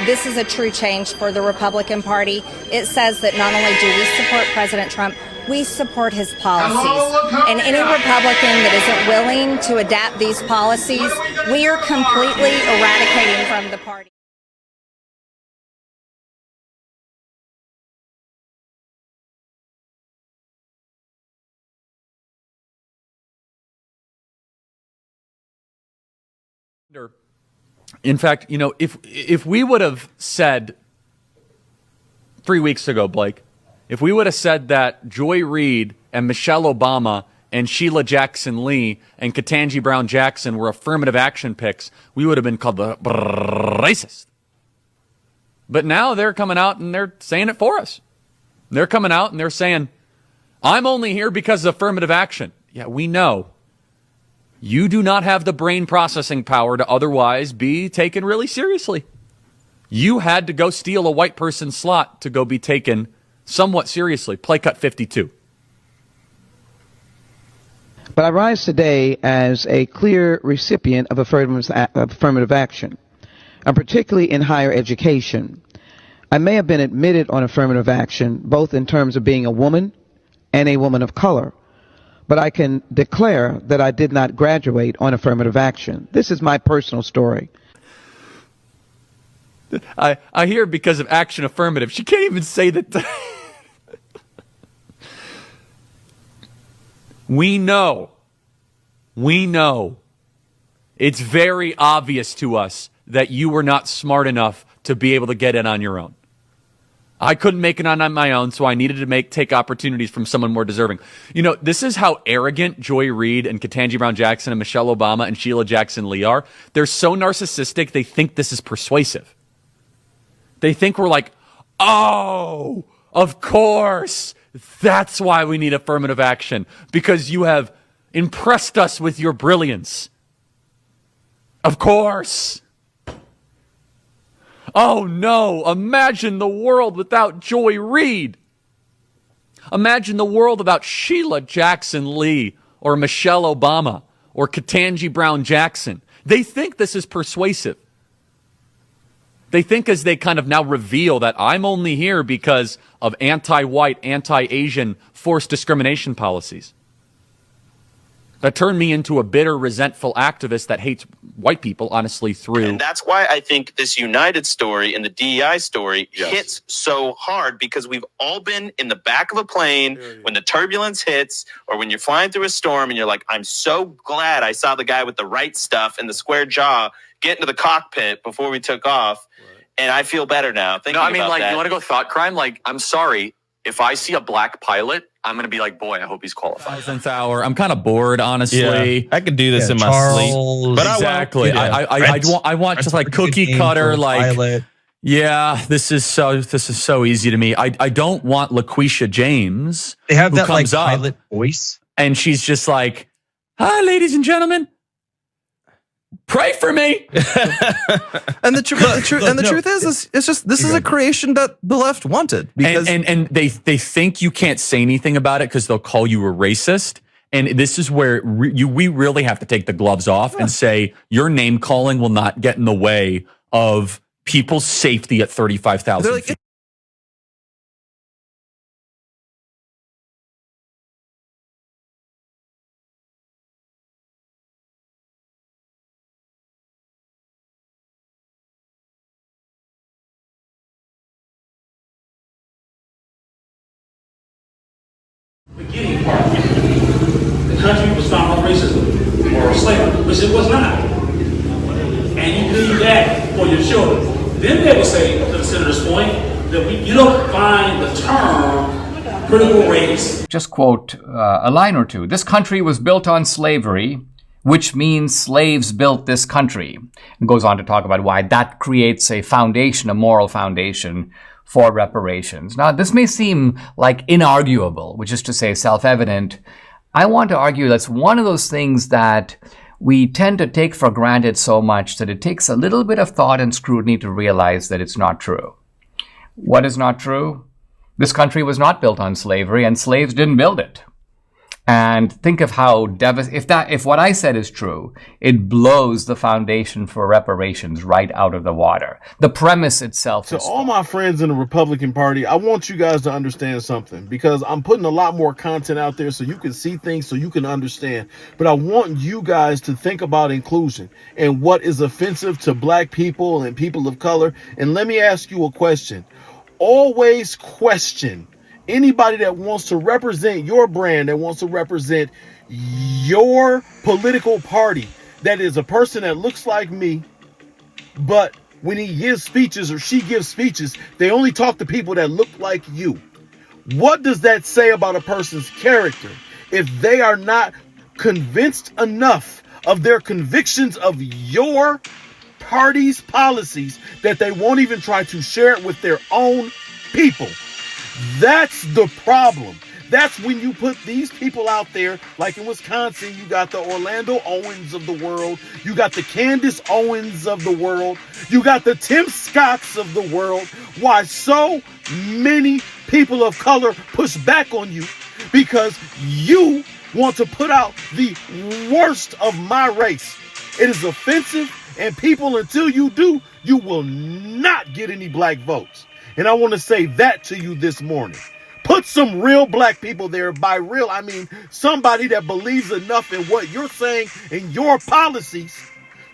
this is a true change for the Republican Party. It says that not only do we support President Trump, we support his policies. And any Republican that isn't willing to adapt these policies, we are completely eradicating from the party. In fact, you know, if we would have said 3 weeks ago, Blake, if we would have said that Joy Reid and Michelle Obama and Sheila Jackson Lee and Ketanji Brown Jackson were affirmative action picks, we would have been called the racist. But now they're coming out and they're saying it for us. They're coming out and they're saying, I'm only here because of affirmative action. Yeah, we know. You do not have the brain processing power to otherwise be taken really seriously. You had to go steal a white person's slot to go be taken somewhat seriously. Play cut 52. But I rise today as a clear recipient of affirmative action, and particularly in higher education. I may have been admitted on affirmative action, both in terms of being a woman and a woman of color. But I can declare that I did not graduate on affirmative action. This is my personal story. I hear because of action affirmative. She can't even say that. We know. It's very obvious to us that you were not smart enough to be able to get in on your own. I couldn't make it on my own, so I needed to take opportunities from someone more deserving. You know, this is how arrogant Joy Reid and Ketanji Brown Jackson and Michelle Obama and Sheila Jackson Lee are. They're so narcissistic, they think this is persuasive. They think we're like, oh, of course, that's why we need affirmative action, because you have impressed us with your brilliance. Of course. Oh no, imagine the world without Joy Reid. Imagine the world without Sheila Jackson Lee or Michelle Obama or Ketanji Brown Jackson. They think this is persuasive. They think as they kind of now reveal that I'm only here because of anti-white, anti-Asian forced discrimination policies. That turned me into a bitter, resentful activist that hates white people, honestly, through. And that's why I think this United story and the DEI story hits so hard, because we've all been in the back of a plane when the turbulence hits, or when you're flying through a storm and you're like, I'm so glad I saw the guy with the right stuff and the square jaw get into the cockpit before we took off. And I feel better now. No, I mean, like, you want to go thought crime? Like, I'm sorry. If I see a black pilot, I'm going to be like, boy, I hope he's qualified. 1000th hour. I'm kind of bored, honestly. Yeah, I could do this in my sleep. But exactly. I want just like cookie cutter, like, pilot. Yeah, this is so easy to me. I don't want LaQuisha James. They have that comes like pilot voice. And she's just like, hi, ladies and gentlemen. Pray for me. And the truth is it's just this is a creation that the left wanted, because and they think you can't say anything about it because they'll call you a racist. And this is where we really have to take the gloves off and say your name calling will not get in the way of people's safety at 35,000 feet. Beginning part. The country was founded on racism or slavery, which it was not. And you leave that for your children. Then they will say, to the senator's point, that you don't find the term critical race. Just quote a line or two. This country was built on slavery, which means slaves built this country. And goes on to talk about why that creates a foundation, a moral foundation for reparations. Now, this may seem like inarguable, which is to say self-evident. I want to argue that's one of those things that we tend to take for granted so much that it takes a little bit of thought and scrutiny to realize that it's not true. What is not true? This country was not built on slavery, and slaves didn't build it. And think of how if what I said is true, it blows the foundation for reparations right out of the water. The premise itself to all my friends in the Republican Party, I want you guys to understand something, because I'm putting a lot more content out there so you can see things, so you can understand. But I want you guys to think about inclusion and what is offensive to black people and people of color. And let me ask you a question. Always question anybody that wants to represent your brand, that wants to represent your political party, that is a person that looks like me, but when he gives speeches or she gives speeches, they only talk to people that look like you. What does that say about a person's character if they are not convinced enough of their convictions of your party's policies that they won't even try to share it with their own people? That's the problem. That's when you put these people out there, like in Wisconsin, you got the Orlando Owens of the world. You got the Candace Owens of the world. You got the Tim Scotts of the world. Why so many people of color push back on you? Because you want to put out the worst of my race. It is offensive, and people, until you do, you will not get any black votes. And I want to say that to you this morning. Put some real black people there. By real, I mean somebody that believes enough in what you're saying and your policies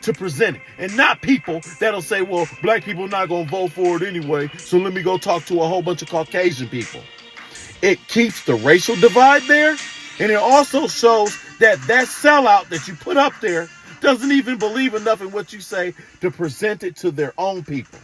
to present it. And not people that'll say, well, black people not going to vote for it anyway, so let me go talk to a whole bunch of Caucasian people. It keeps the racial divide there. And it also shows that sellout that you put up there doesn't even believe enough in what you say to present it to their own people.